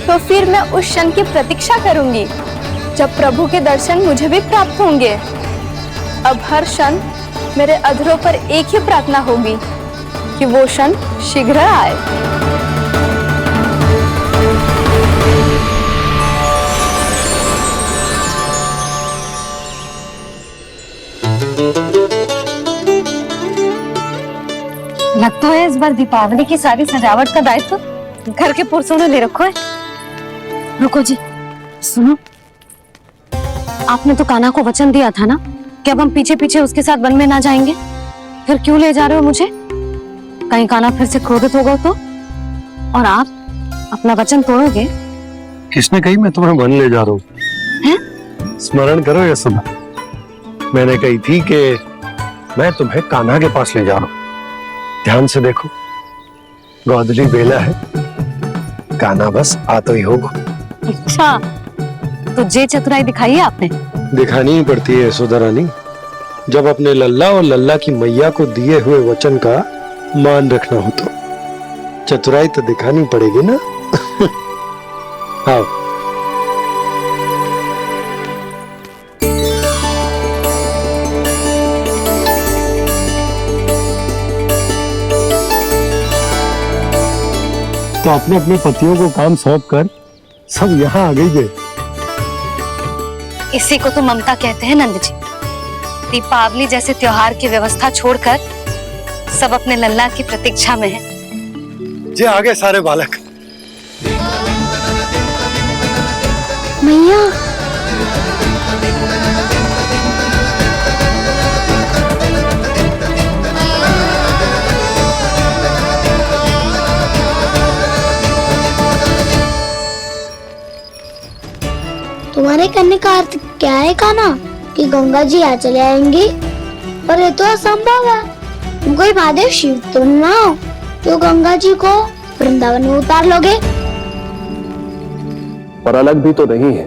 तो फिर मैं उस क्षण की प्रतीक्षा करूंगी जब प्रभु के दर्शन मुझे भी प्राप्त होंगे। अब हर क्षण मेरे अधरों पर एक ही प्रार्थना होगी कि वो क्षण शीघ्र आए। लगता है इस बार दीपावली की सारी सजावट का दायित्व घर के पुरुषों ने ले रखा है। रुको जी, सुनो, आपने तो कान्हा को वचन दिया था ना कि अब हम पीछे पीछे उसके साथ वन में ना जाएंगे, फिर क्यों ले जा रहे हो मुझे? कहीं कान्हा फिर से क्रोधित होगा तो? और आप अपना वचन तोड़ोगे? किसने कही मैं तुम्हें वन ले जा रहा हूँ? स्मरण करो यशोदा, मैंने कही थी कि मैं तुम्हें कान्हा के पास ले जा रहा हूँ। ध्यान से देखो, गोधली बेला है, कान्हा बस आ तो ही होगा। अच्छा, तो जे चतुराई दिखाई है आपने? दिखानी ही पड़ती है यशोदा रानी, जब अपने लल्ला और लल्ला की मैया को दिए हुए वचन का मान रखना हो तो चतुराई तो दिखानी पड़ेगी ना। हाँ, तो अपने अपने पतियों को काम सौंप कर सब यहाँ आ गई है। इसी को तो ममता कहते हैं नंद जी। दीपावली जैसे त्योहार की व्यवस्था छोड़कर सब अपने लल्ला की प्रतीक्षा में हैं। जे आगे सारे बालक। मैया, तुम्हारे करने का अर्थ क्या है कान्हा? कि गंगा जी आ चले आएंगी? पर ये तो असंभव है। तुम कोई महादेव शिव तो ना हो तो गंगा जी को वृंदावन में उतार लोगे? पर अलग भी तो नहीं है,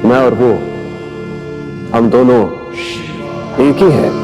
मैं और वो, हम दोनों एक ही हैं।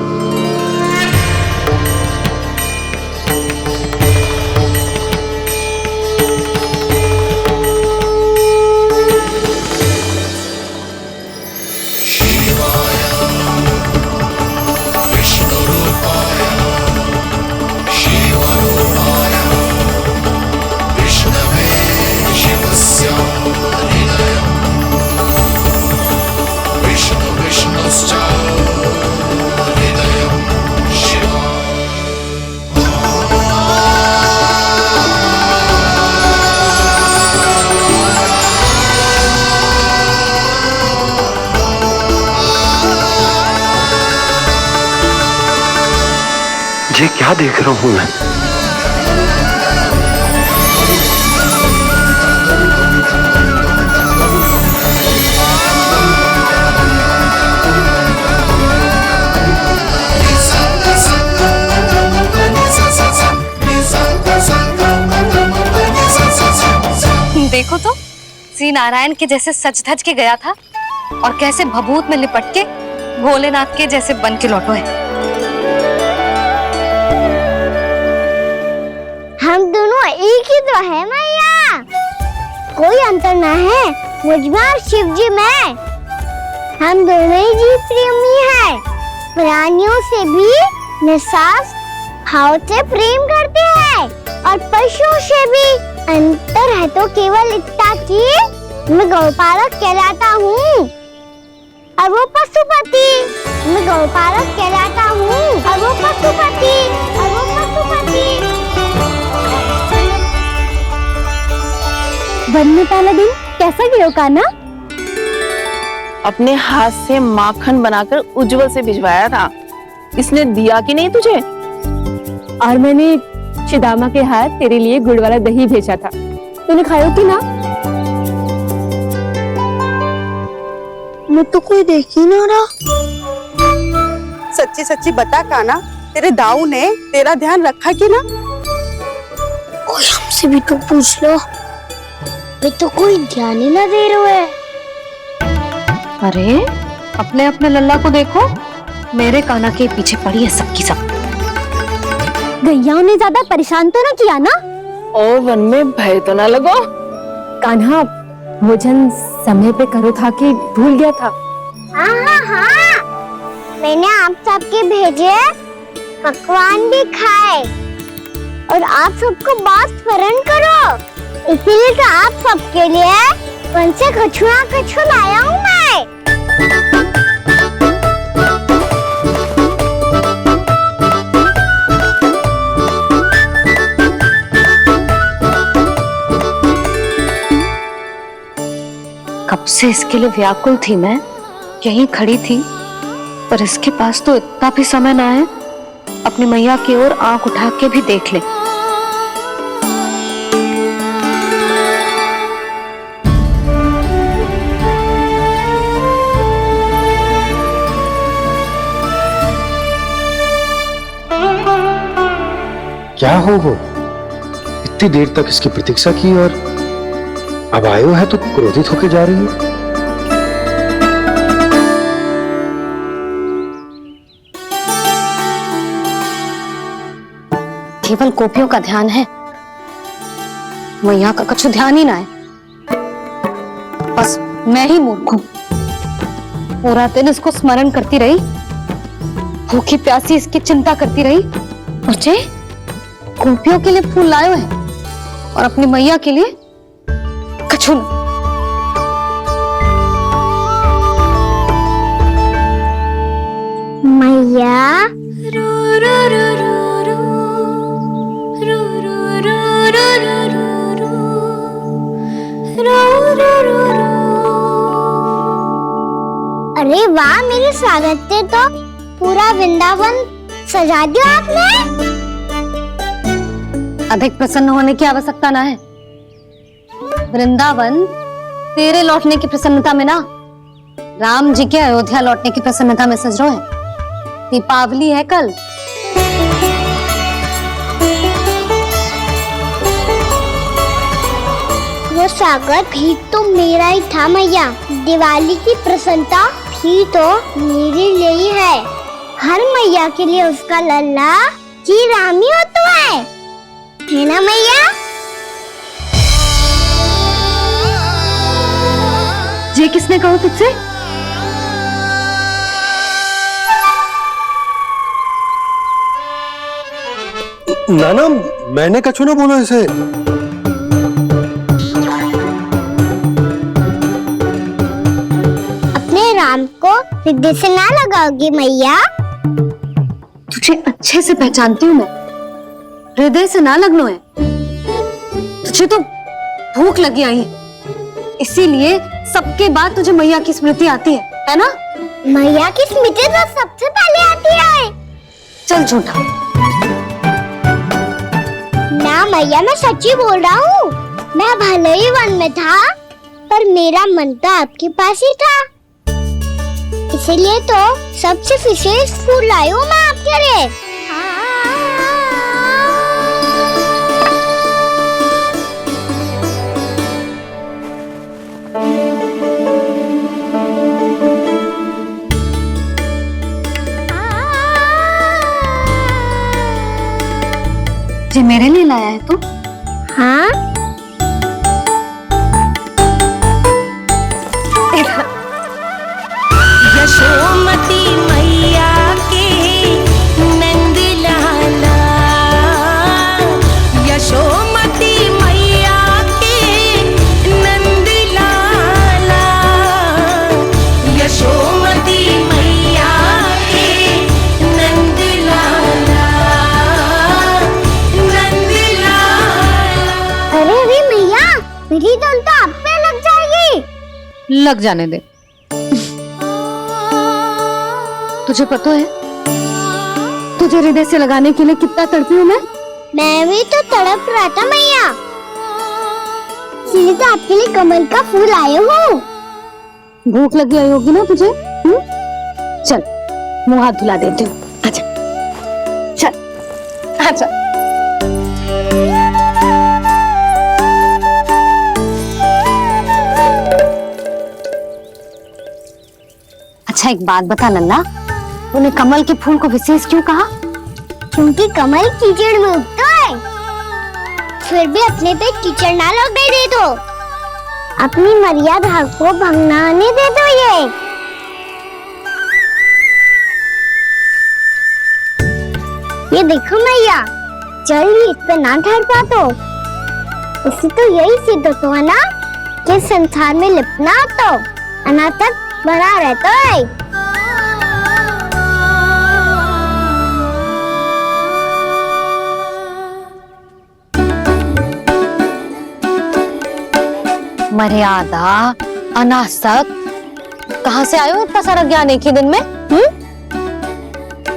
ये क्या देख रहा हूँ मैं? देखो तो, श्री नारायण के जैसे सच धज के गया था और कैसे भभूत में लिपट के भोलेनाथ के जैसे बन के लौटो है। हम दोनों एक ही तो है मैया, कोई अंतर ना है मुझमें और शिव जी में। हम दोनों ही जीव प्रेमी हैं, प्राणियों से भी निस्सास भाव से प्रेम करते हैं और पशुओं से भी। अंतर है तो केवल इतना कि मैं गौपालक कहलाता हूँ और वो पशुपति। मैं गौपालक कहलाता हूँ और वो पशुपति, और वो पशुपति। वन में पहला दिन कैसा गया कान्हा? अपने हाथ से माखन बनाकर उज्जवल से भिजवाया था, इसने दिया कि नहीं तुझे? और मैंने शिदामा के हाथ तेरे लिए गुड़ वाला दही भेजा था, तूने खाया कि ना? मैं तो कोई देख ही ना रहा। सच्ची सच्ची बता कान्हा, तेरे दाऊ ने तेरा ध्यान रखा कि ना? कोई हमसे भी तो पूछ लो, मैं तो कोई ध्यान ही ना दे रहा है। अरे अपने अपने लल्ला को देखो, मेरे कान्हा के पीछे पड़ी है सबकी सब। गैयाओं ने ज्यादा परेशान तो ना किया ना? और वन में भय तो ना लगो? कान्हा भोजन समय पे करो था कि भूल गया था? हाँ हाँ हाँ, मैंने आप सबके भेजे पकवान भी खाए और आप सबको बहुत स्मरण करो, इसीलिए तो आप सबके लिए वन से कछुआ कछु लाया हूँ मैं। कब से इसके लिए व्याकुल थी मैं, यहीं खड़ी थी, पर इसके पास तो इतना भी समय ना है अपनी मैया की ओर आंख उठा के भी देख ले। क्या हो वो? इतनी देर तक इसकी प्रतीक्षा की और अब आयो है तो क्रोधित होके जा रही है। केवल गोपियों का ध्यान है, मैया का कुछ ध्यान ही ना है। बस मैं ही मूर्ख हूं, पूरा दिन इसको स्मरण करती रही, भूखी प्यासी इसकी चिंता करती रही, और जे गोपियों के लिए फूल लायो है और अपनी मैया के लिए कछु न। मैया अरे वाह, मेरे स्वागत पे तो पूरा वृंदावन सजा दिया आपने। अधिक प्रसन्न होने की आवश्यकता ना है। वृंदावन तेरे लौटने की प्रसन्नता में ना, राम जी के अयोध्या लौटने की प्रसन्नता में सज रहे हैं। दीपावली है कल। वो स्वागत भी तो मेरा ही था मैया, दिवाली की प्रसन्नता भी तो मेरे लिए ही है। हर मैया के लिए उसका लल्ला जी राम ही होता है ना मैया? ये किसने कहा तुझसे? नाना, मैंने कछु ना बोला इसे। अपने राम को हृदय से ना लगाओगी मैया? तुझे अच्छे से पहचानती हूँ मैं, हृदय से ना लगनो है। तुझे तो भूख लगी आई है, इसीलिए सबके बाद तुझे मैया की स्मृति आती है ना? मैया की स्मृति तो सबसे पहले आती है। चल झूठा। ना मैया, मैं सच्ची बोल रहा हूँ। मैं भले ही वन में था, पर मेरा मन तो आपके पास ही था, इसीलिए तो सबसे विशेष फूल लाई हूँ मैं आपके लिए। ये मेरे लिए लाया है तू? हाँ। यशोमती मैया के नंद लाला, यशोमती मैया के नंद लाला, यशोमती मैया के नंद लाला, नंद लाला। अरे अरे मैया, मेरी धुन तो आप पे लग जाएगी। लग जाने दे। तुझे पता है तुझे हृदय से लगाने के लिए कितना तड़पी हूँ मैं भी तो तड़प रहा था मैया, इसलिए तो आपके लिए कमल का फूल आए हूँ। भूख लगी आई होगी ना तुझे? चल मुंह हाथ धुला देती हूँ, आजा चल आजा। अच्छा एक बात बता लल्ला, तूने कमल के फूल को विशेष क्यों कहा? क्योंकि कमल कीचड़ में उगता है, फिर भी अपने पे कीचड़ ना लगने दे दो, अपनी मर्यादा को भंग ना आने दे दो। ये ये देखो मैया, जल्दी इस पे ना ठहर पा तो उसे तो यही सिद्ध होता है ना कि संसार में लिपना तो अनाथ तक बना रहता है। मर्यादा, अनासक, कहाँ से आयो इतना सारा ज्ञान एक ही दिन में?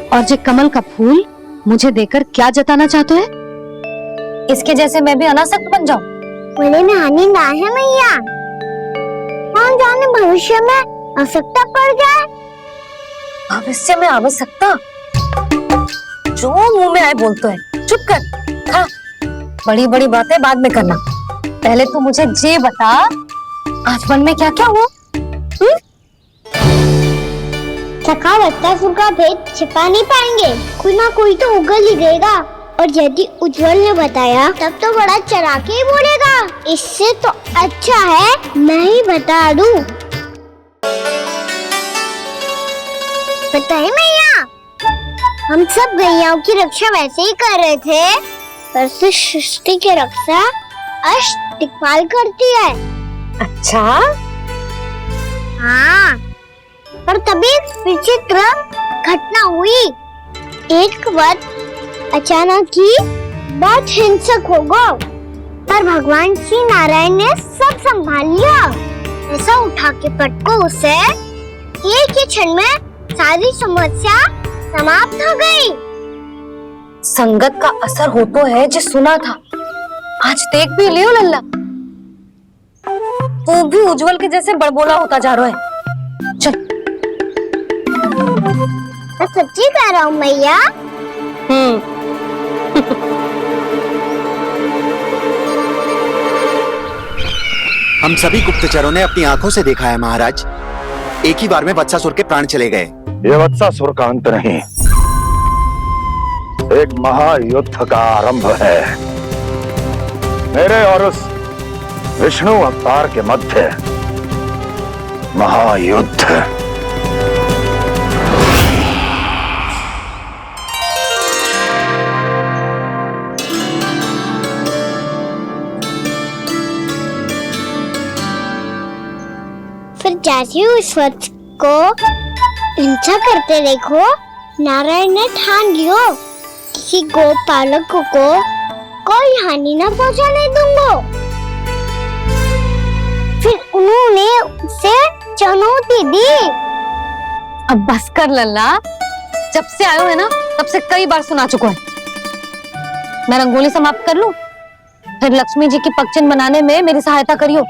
और जे कमल का फूल मुझे देकर क्या जताना चाहते है? इसके जैसे मैं भी अनासक्त बन जाऊं? बोले में हानि ना है मैया, कौन जाने भविष्य में आवश्यकता पड़ जाए। भविष्य में आवश्यकता? जो मुंह में आए बोलते हैं, चुप कर। हाँ, बड़ी बड़ी बातें बाद में करना, पहले तू मुझे ये बता आज वन में क्या क्या हुआ? सखा बत्तासुर का भेद छिपा नहीं पाएंगे, कोई ना कोई तो उगल ही देगा। और यदि उज्जवल ने बताया तब तो बड़ा चला के ही बोलेगा। इससे तो अच्छा है मैं ही बता दूं। बताइए मैया, हम सब गैयाओं की रक्षा वैसे ही कर रहे थे, पर सृष्टि की रक्षा अष्टदिक्पाल करती है। अच्छा? हाँ, पर तभी विचित्र घटना हुई। एक वक्त अचानक ही बहुत हिंसक हो गया, पर भगवान श्री नारायण ने सब संभाल लिया। ऐसा उठा के पटको उसे, एक ही क्षण में सारी समस्या समाप्त हो गई। संगत का असर हो तो है जो सुना था, आज देख भी लियो लल्ला, तू भी उज्जवल के जैसे बड़बोला होता जा रहा है। चल। मैं सच्ची कह रहा हूँ मैया। हम सभी गुप्तचरों ने अपनी आंखों से देखा है महाराज, एक ही बार में वत्सासुर के प्राण चले गए। ये वत्सासुर का अंत नहीं, एक महायुद्ध का आरंभ है। मेरे और उस विष्णु अवतार के मध्य महायुद्ध। फिर जैसे उस वक्त को हिंसा करते देखो, नारायण ने ठान लियो किसी गोपालक को कोई हानि न पहुंचाने दूंगा। फिर उन्होंने उसे चुनौती दी। अब बस कर लल्ला, जब से आयो है ना तब से कई बार सुना चुका है। मैं रंगोली समाप्त कर लूं, फिर लक्ष्मी जी की पगचिन बनाने में मेरी सहायता करियो।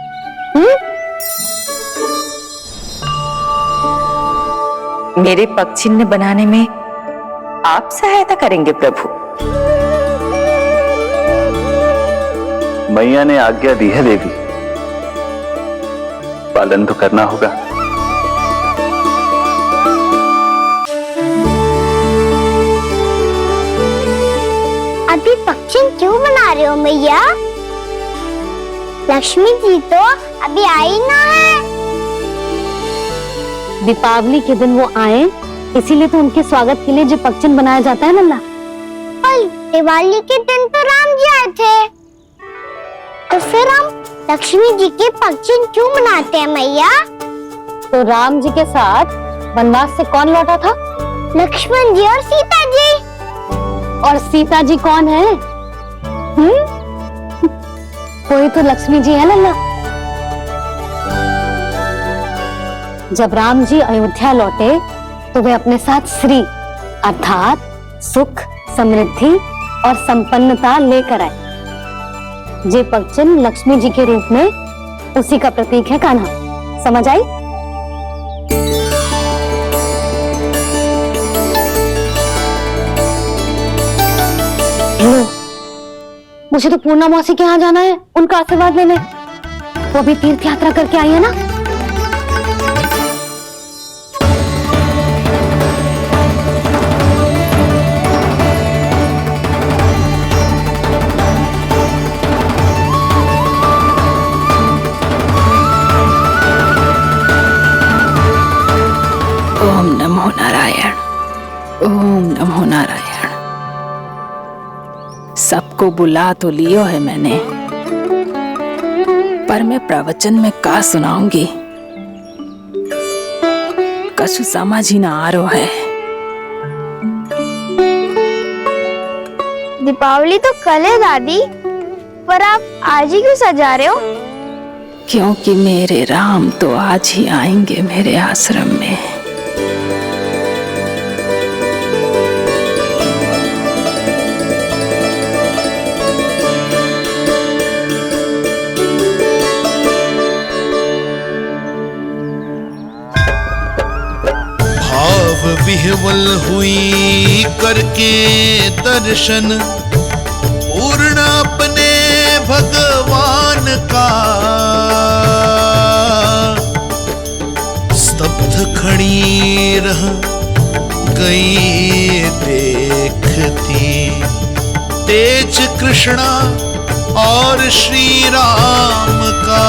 मेरे पगचिन्ह बनाने में आप सहायता करेंगे प्रभु? मैया ने आज्ञा दी है देवी, पालन तो करना होगा। अभी पक्षी क्यों बना रहे हो मैया? लक्ष्मी जी तो अभी आई ना है। दीपावली के दिन वो आए, इसीलिए तो उनके स्वागत के लिए जो पगचिन बनाया जाता है लल्ला। कल दिवाली के दिन तो राम जी आए थे, तो फिर हम लक्ष्मी जी के पगचिन क्यों बनाते हैं मैया? तो राम जी के साथ वनवास से कौन लौटा था? लक्ष्मण जी और सीता जी। और सीता जी कौन है? कोई तो लक्ष्मी जी है लल्ला। जब राम जी अयोध्या लौटे तो वे अपने साथ श्री अर्थात सुख, समृद्धि और संपन्नता लेकर आए। जे पगचिन लक्ष्मी जी के रूप में उसी का प्रतीक है कान्हा। समझ आई? मुझे तो पूर्णा मौसी के यहाँ जाना है, उनका आशीर्वाद लेने। वो भी तीर्थ यात्रा करके आई है ना। ओम नमो नारायण, ओम नमो नारायण। सबको बुला तो लियो है मैंने, पर मैं प्रवचन में का सुनाऊंगी, कछु समझ ही ना आ रहा है। दीपावली तो कल है दादी, पर आप आज ही क्यों सजा रहे हो? क्योंकि मेरे राम तो आज ही आएंगे मेरे आश्रम में। विह्वल हुई करके दर्शन, पूर्ण अपने भगवान का, स्तब्ध खड़ी रह गई देखती, तेज कृष्णा और श्री राम का।